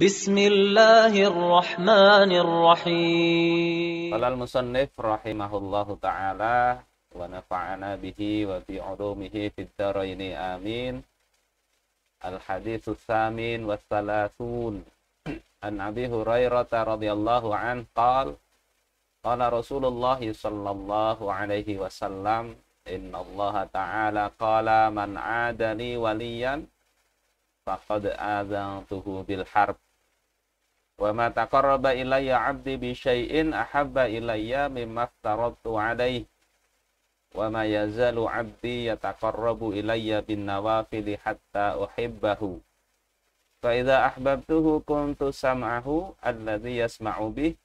بسم الله الرحمن الرحيم. Qala al-musannif rahimahullahu ta'ala wa nafa'ana bihi wa bi 'ulumihi fid dharaini amin. Al-haditsus tsamin was salasun an Abi Hurairah radhiyallahu an qala qala Rasulullah sallallahu alaihi wasallam inna Allah ta'ala qala man 'adani waliyan faqad adzantuhu bil harb. Wa ma taqarraba ilayya 'abdi bi syai'in ahabba ilayya mimma aftaradtu 'alaihi. Wa ma yazalu 'abdi yataqarrabu ilayya bin nawafil hatta uhibbahu. Fa idza ahbabtuhu kuntu sam'ahu alladhi yasma'u bih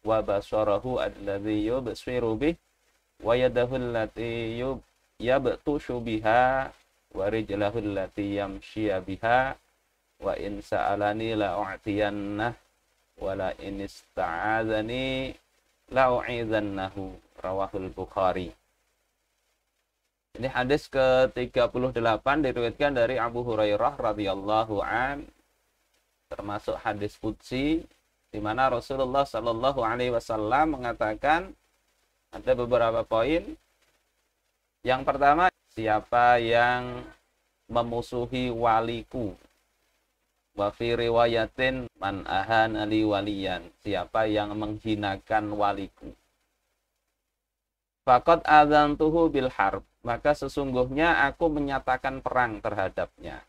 wa basarahu alladhi yubsiru bih wa yadahu allati yabtushu biha wa rijlahu allati yamshiya biha wa in sa'alani la u'tiyannahu wala in ista'adzani la'u'idhannahu rawahul Bukhari. Ini hadis ke-38 diriwayatkan dari Abu Hurairah radhiyallahu an, termasuk hadis qudsi di mana Rasulullah sallallahu alaihi wasallam mengatakan ada beberapa poin. Yang pertama, siapa yang memusuhi waliku. Wa fi riwayatin man ahana li waliyan, siapa yang menghinakan waliku. Faqad adzantuhu bil harb, maka sesungguhnya aku menyatakan perang terhadapnya.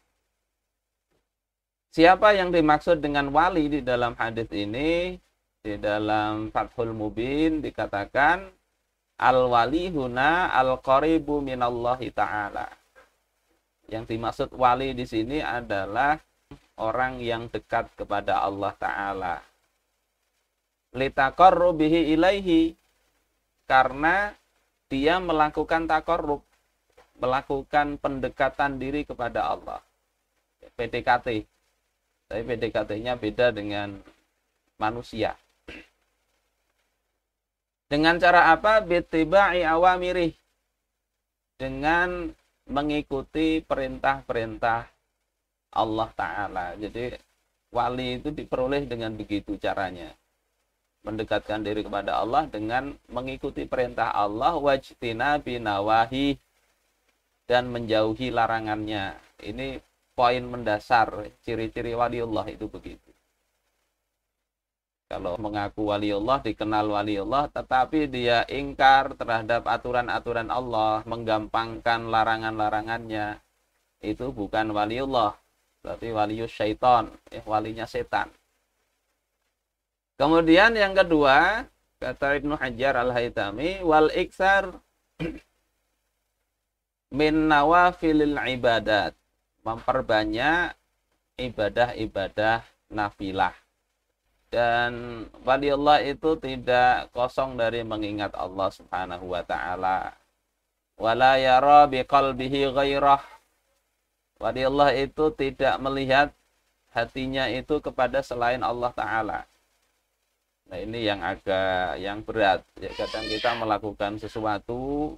Siapa yang dimaksud dengan wali di dalam hadis ini? Di dalam Fathul Mubin dikatakan al-wali huna al-qaribu minallahi ta'ala. Yang dimaksud wali di sini adalah orang yang dekat kepada Allah Ta'ala. Litaqarrubihi ilaihi, karena dia melakukan taqarrub, melakukan pendekatan diri kepada Allah. PDKT. Tapi PDKT-nya beda dengan manusia. Dengan cara apa? Bittiba'i awamirih. Dengan mengikuti perintah-perintah Allah Ta'ala. Jadi wali itu diperoleh dengan begitu caranya. Mendekatkan diri kepada Allah dengan mengikuti perintah Allah, wajtina binawahi, dan menjauhi larangannya. Ini poin mendasar, ciri-ciri waliullah itu begitu. Kalau mengaku waliullah, dikenal waliullah, tetapi dia ingkar terhadap aturan-aturan Allah, menggampangkan larangan-larangannya, itu bukan waliullah. Berarti walius syaitan, walinya setan. Kemudian yang kedua, kata Ibnu Hajar al-Haytami, wal iksar min nawafilil ibadat, memperbanyak ibadah-ibadah nafilah. Dan waliullah itu tidak kosong dari mengingat Allah Subhanahu wa ta'ala. Wala yara biqalbihi ghairah. Waliullah itu tidak melihat hatinya itu kepada selain Allah Ta'ala. Nah, ini yang berat. Ya, kadang kita melakukan sesuatu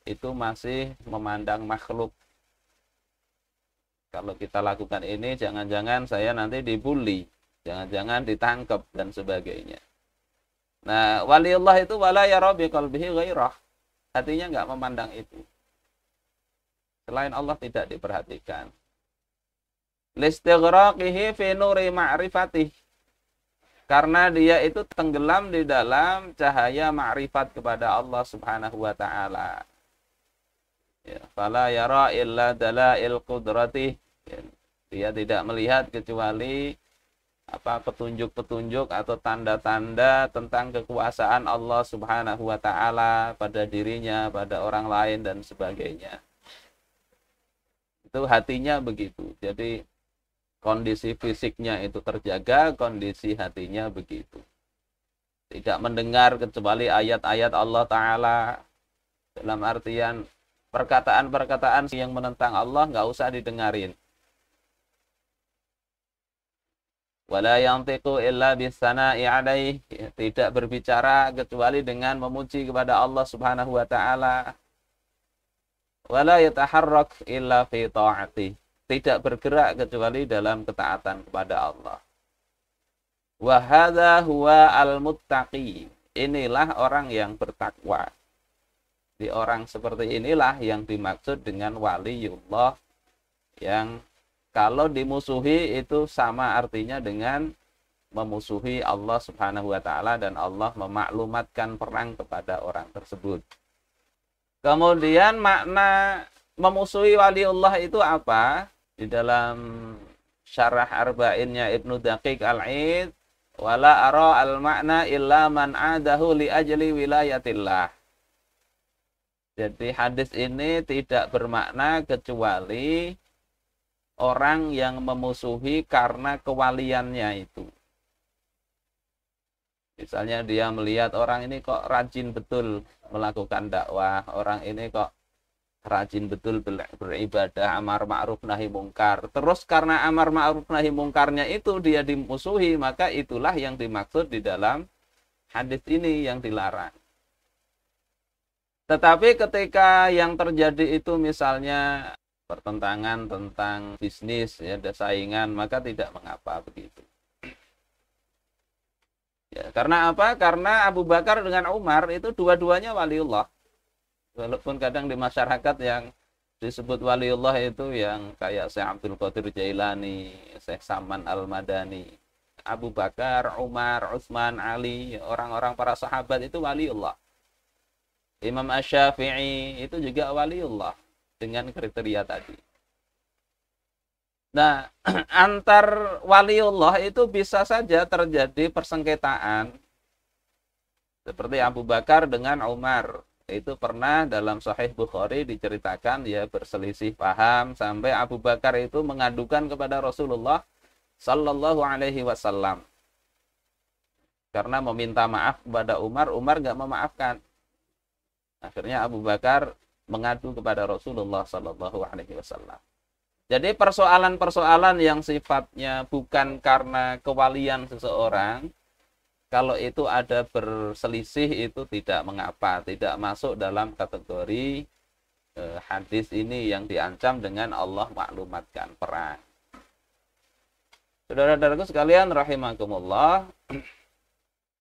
itu masih memandang makhluk. Kalau kita lakukan ini, jangan-jangan saya nanti dibully, jangan-jangan ditangkap dan sebagainya. Nah, waliullah itu wala yara biqalbihi ghairah. Hatinya enggak memandang itu. Selain Allah tidak diperhatikan. Listighraqihi fi nuri ma'rifatih. Karena dia itu tenggelam di dalam cahaya ma'rifat kepada Allah Subhanahu wa ta'ala. Ya, fala yara illa dalail qudratih. Ya, dia tidak melihat kecuali petunjuk-petunjuk atau tanda-tanda tentang kekuasaan Allah Subhanahu wa ta'ala pada dirinya, pada orang lain dan sebagainya. Itu hatinya begitu. Jadi kondisi fisiknya itu terjaga, kondisi hatinya begitu. Tidak mendengar kecuali ayat-ayat Allah Ta'ala. Dalam artian perkataan-perkataan yang menentang Allah nggak usah didengarin. Wala yantiqu illa bisana'i alaih, tidak berbicara kecuali dengan memuji kepada Allah Subhanahu wa ta'ala. Wala yataharrak illa fi ta'ati, tidak bergerak kecuali dalam ketaatan kepada Allah. Wa hadza huwa al-muttaqi. Inilah orang yang bertakwa. Di orang seperti inilah yang dimaksud dengan waliullah, yang kalau dimusuhi itu sama artinya dengan memusuhi Allah Subhanahu wa taala, dan Allah memaklumatkan perang kepada orang tersebut. Kemudian makna memusuhi waliullah itu apa? Di dalam syarah arba'innya Ibnu Daqiq Al-Id, wala ara al-makna illa man adahu li ajli wilayatillah. Jadi hadis ini tidak bermakna kecuali orang yang memusuhi karena kewaliannya itu. Misalnya dia melihat orang ini kok rajin betul melakukan dakwah, orang ini kok rajin betul beribadah, amar ma'ruf nahi mungkar. Terus karena amar ma'ruf nahi mungkarnya itu dia dimusuhi, maka itulah yang dimaksud di dalam hadis ini yang dilarang. Tetapi ketika yang terjadi itu misalnya pertentangan tentang bisnis, ya, ada saingan, maka tidak mengapa begitu. Ya, karena apa? Karena Abu Bakar dengan Umar itu dua-duanya waliullah. Walaupun kadang di masyarakat yang disebut waliullah itu yang kayak Syekh Abdul Qadir Jailani, Syekh Saman Al-Madani, Abu Bakar, Umar, Utsman, Ali, orang-orang para sahabat itu waliullah. Imam Asy-Syafi'i itu juga waliullah dengan kriteria tadi. Nah, antar waliullah itu bisa saja terjadi persengketaan. Seperti Abu Bakar dengan Umar. Itu pernah dalam Sahih Bukhari diceritakan, ya, berselisih paham sampai Abu Bakar itu mengadukan kepada Rasulullah sallallahu alaihi wasallam. Karena meminta maaf kepada Umar, Umar enggak memaafkan. Akhirnya Abu Bakar mengadu kepada Rasulullah sallallahu alaihi wasallam. Jadi persoalan-persoalan yang sifatnya bukan karena kewalian seseorang, kalau itu ada berselisih itu tidak mengapa, tidak masuk dalam kategori hadis ini yang diancam dengan Allah maklumatkan perang. Saudara-saudaraku sekalian rahimakumullah,